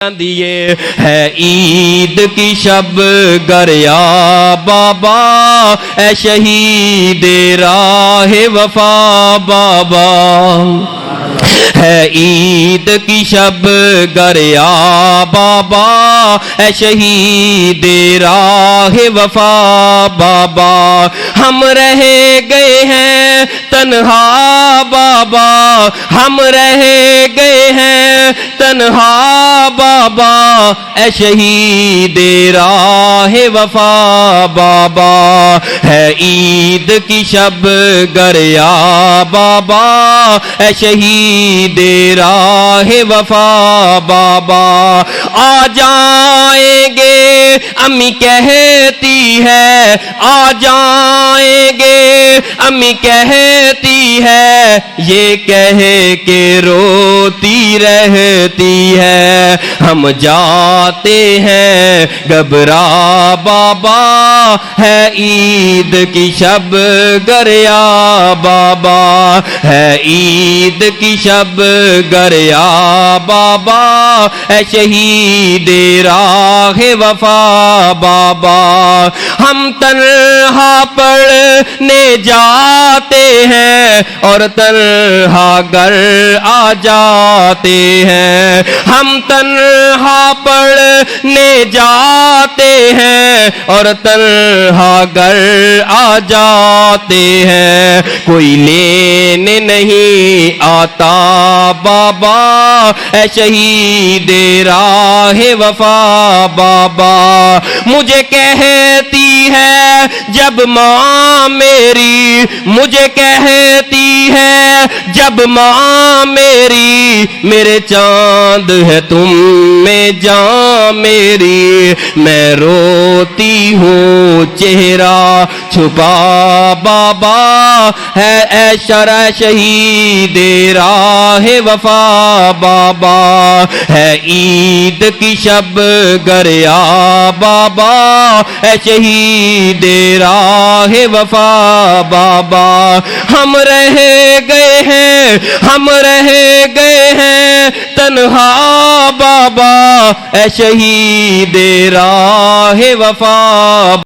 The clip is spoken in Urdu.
دیے ہے عید کی شب گریا بابا اے شہید راہ وفا بابا ہے عید کی شب گریا بابا اے شہید راہ وفا بابا ہم رہ گئے ہیں تنہا بابا ہم رہ گئے ہیں تنہا بابا اے شہید راہ وفا بابا ہے عید کی شب گریا بابا اے شہید راہ وفا بابا آ جائیں گے امی کہتی ہے آ جائیں گے امی کہتی ہے یہ کہہ کے روتی رہتی ہے ہم جاتے ہیں گھبرا بابا ہے عید کی شب گریا بابا ہے عید کی شب گریا بابا اے شہید راہ وفا بابا ہم تنہا پڑھنے جاتے ہیں اور تنہا گھر آ جاتے ہیں ہم تنہا پڑھنے جاتے ہیں اور تنہا گھر آ جاتے ہیں کوئی لینے نہیں آتا بابا اے شہید راہ وفا بابا مجھے کہتی ہے جب ماں میری مجھے کہتی ہے جب ماں میری میرے چاند ہے تم میں جان میری میں روتی ہوں چہرہ چھپا بابا ہے اے شرع شہید راہ وفا بابا ہے عید کی شب گریا بابا اے شہید راہ وفا بابا ہم رہ گئے ہیں تنہا بابا اے شہید راہ وفا